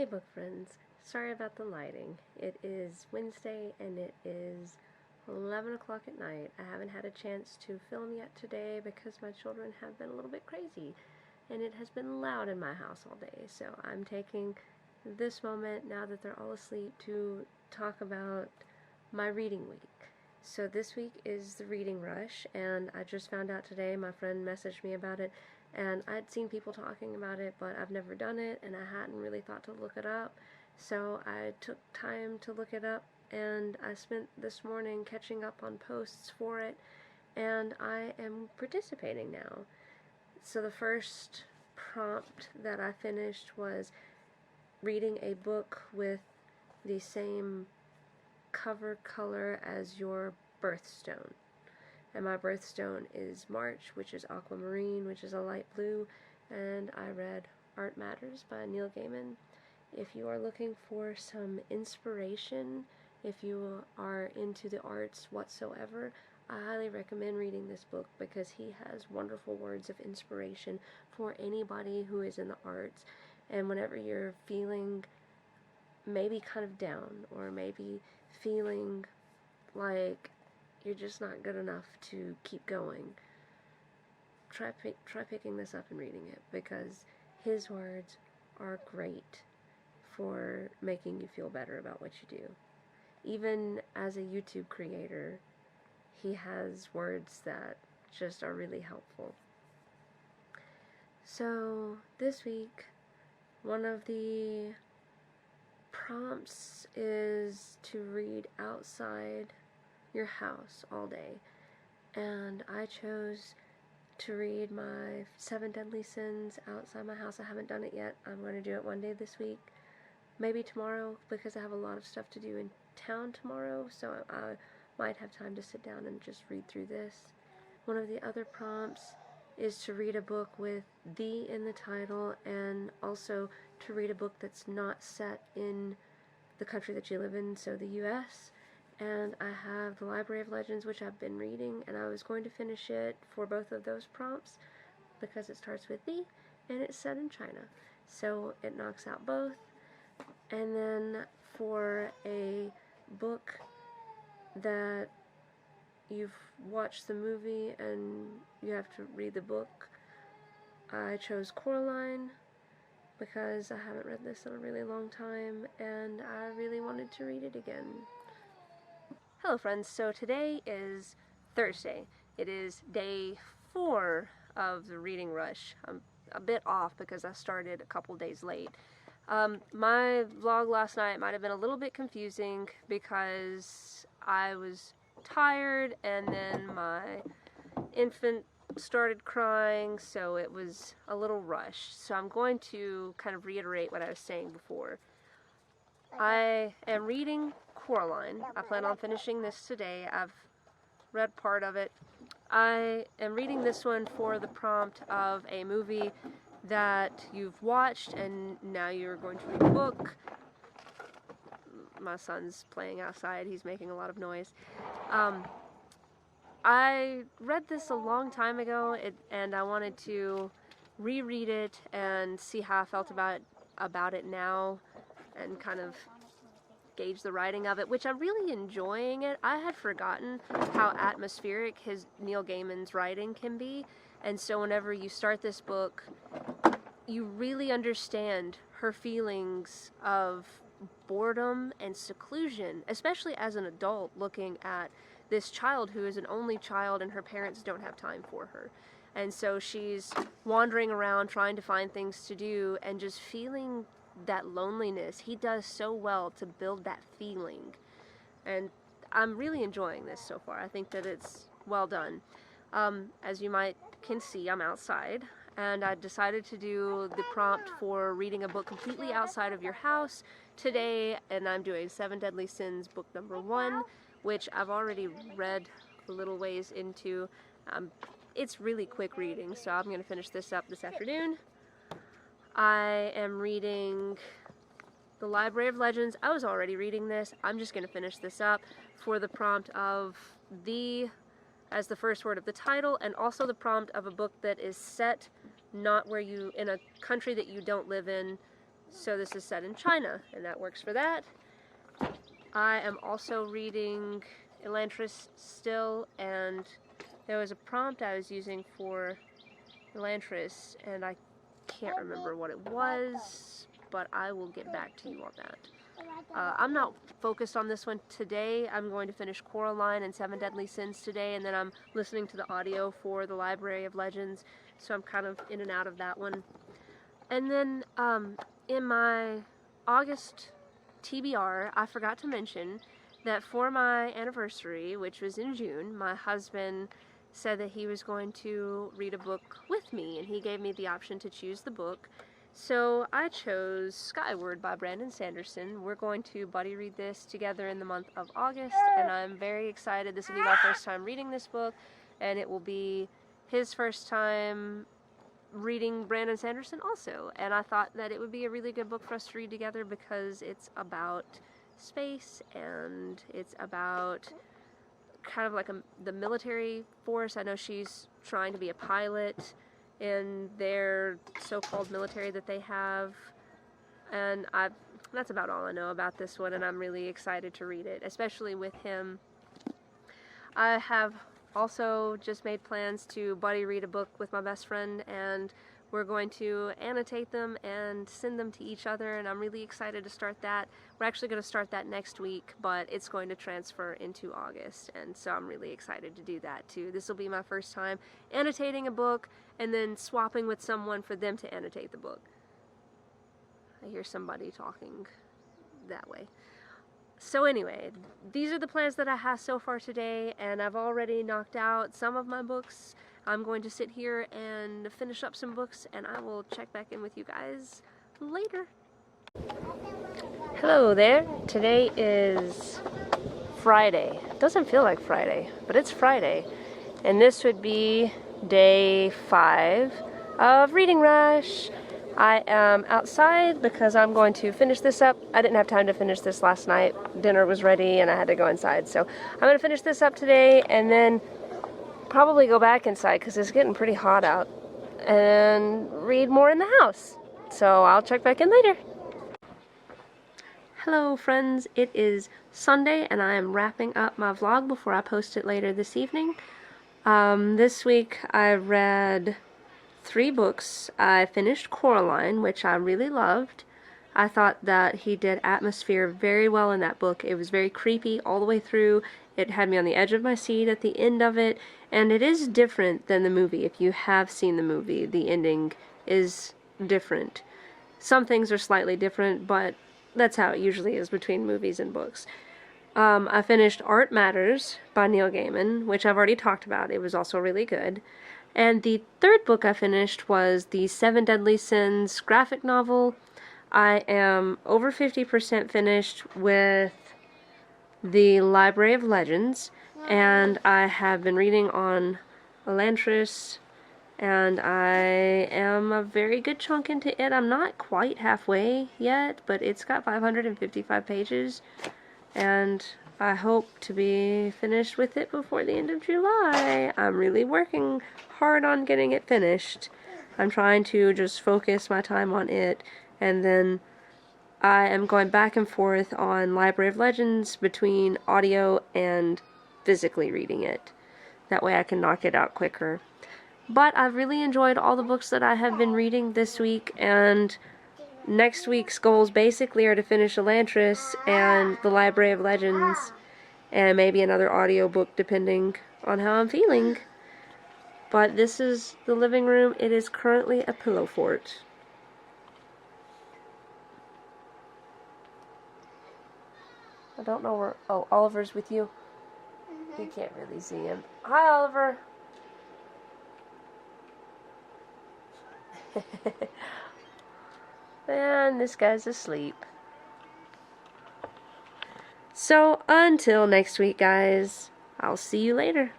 Hey book friends, sorry about the lighting. It is Wednesday and it is 11 o'clock at night. I haven't had a chance to film yet today because my children have been a little bit crazy and it has been loud in my house all day. So I'm taking this moment now that they're all asleep to talk about my reading week. So this week is the reading rush, and I just found out today, my friend messaged me about it, and I'd seen people talking about it, but I've never done it, and I hadn't really thought to look it up, so I took time to look it up, and I spent this morning catching up on posts for it, and I am participating now. So the first prompt that I finished was reading a book with the same cover color as your birthstone. And my birthstone is March, which is aquamarine, which is a light blue, and I read Art Matters by Neil Gaiman. If you are looking for some inspiration, if you are into the arts whatsoever, I highly recommend reading this book because he has wonderful words of inspiration for anybody who is in the arts. And whenever you're feeling maybe kind of down, or maybe feeling like you're just not good enough to keep going, try picking this up and reading it, because his words are great for making you feel better about what you do. Even as a YouTube creator, he has words that just are really helpful. So this week, one of the prompts is to read outside your house all day, and I chose to read my 7 Deadly Sins outside my house. I haven't done it yet. I'm going to do it one day this week, maybe tomorrow, because I have a lot of stuff to do in town tomorrow, so I might have time to sit down and just read through this. One of the other prompts is to read a book with "the" in the title, and also to read a book that's not set in the country that you live in, so the US. And I have The Library of Legends, which I've been reading, and I was going to finish it for both of those prompts because it starts with "the" and it's set in China, so it knocks out both. And then for a book that you've watched the movie and you have to read the book, I chose Coraline because I haven't read this in a really long time and I really wanted to read it again. Hello friends, so today is Thursday. It is day 4 of the reading rush. I'm a bit off because I started a couple days late. My vlog last night might have been a little bit confusing because I was tired and then my infant started crying, so it was a little rushed. So I'm going to kind of reiterate what I was saying before. I am reading Coraline. I plan on finishing this today. I've read part of it. I am reading this one for the prompt of a movie that you've watched and now you're going to read the book. My son's playing outside. He's making a lot of noise. I read this a long time ago, and I wanted to reread it and see how I felt about it now, and kind of gauge the writing of it, which I'm really enjoying it. I had forgotten how atmospheric Neil Gaiman's writing can be, and so whenever you start this book, you really understand her feelings of boredom and seclusion, especially as an adult looking at this child who is an only child and her parents don't have time for her. And so she's wandering around trying to find things to do and just feeling that loneliness. He does so well to build that feeling. And I'm really enjoying this so far. I think that it's well done. As you can see, I'm outside, and I decided to do the prompt for reading a book completely outside of your house today, and I'm doing 7 Deadly Sins, book number 1, which I've already read a little ways into. It's really quick reading, so I'm going to finish this up this afternoon. I am reading The Library of Legends. I was already reading this. I'm just going to finish this up for the prompt of "the" as the first word of the title, and also the prompt of a book that is set not in a country that you don't live in, So this is set in China, and that works for that. I am also reading Elantris still, and there was a prompt I was using for Elantris, and I can't remember what it was, but I will get back to you on that. I'm not focused on this one today. I'm going to finish Coraline and Seven Deadly Sins today, and then I'm listening to the audio for the Library of Legends, so I'm kind of in and out of that one. And then in my August TBR, I forgot to mention that for my anniversary, which was in June, my husband said that he was going to read a book with me, and he gave me the option to choose the book. So I chose Skyward by Brandon Sanderson. We're going to buddy read this together in the month of August, and I'm very excited. This will be my first time reading this book, and it will be his first time reading Brandon Sanderson also. And I thought that it would be a really good book for us to read together because it's about space, and it's about kind of like the military force. I know she's trying to be a pilot in their so-called military that they have, and that's about all I know about this one, and I'm really excited to read it, especially with him. I have also just made plans to buddy read a book with my best friend, and we're going to annotate them and send them to each other, and I'm really excited to start that. We're actually going to start that next week, but it's going to transfer into August, and so I'm really excited to do that too. This will be my first time annotating a book and then swapping with someone for them to annotate the book. I hear somebody talking that way. So anyway, these are the plans that I have so far today, and I've already knocked out some of my books. I'm going to sit here and finish up some books, and I will check back in with you guys later. Hello there. Today is Friday. It doesn't feel like Friday, but it's Friday. And this would be day 5 of Reading Rush. I am outside because I'm going to finish this up. I didn't have time to finish this last night. Dinner was ready and I had to go inside. So I'm going to finish this up today and then probably go back inside because it's getting pretty hot out and read more in the house. So I'll check back in later. Hello friends, it is Sunday and I am wrapping up my vlog before I post it later this evening. This week I read 3 books. I finished Coraline, which I really loved. I thought that he did atmosphere very well in that book. It was very creepy all the way through. It had me on the edge of my seat at the end of it, and it is different than the movie. If you have seen the movie, the ending is different. Some things are slightly different, but that's how it usually is between movies and books. I finished Art Matters by Neil Gaiman, which I've already talked about. It was also really good. And the 3rd book I finished was the Seven Deadly Sins graphic novel. I am over 50% finished with the Library of Legends, and I have been reading on Elantris, and I am a very good chunk into it. I'm not quite halfway yet, but it's got 555 pages, and I hope to be finished with it before the end of July. I'm really working hard on getting it finished. I'm trying to just focus my time on it, and then I am going back and forth on Library of Legends between audio and physically reading it. That way I can knock it out quicker. But I've really enjoyed all the books that I have been reading this week, and next week's goals basically are to finish Elantris and the Library of Legends, and maybe another audiobook depending on how I'm feeling. But this is the living room. It is currently a pillow fort. I don't know where... Oh, Oliver's with you? You can't really see him. Hi, Oliver! And this guy's asleep. So, until next week, guys, I'll see you later.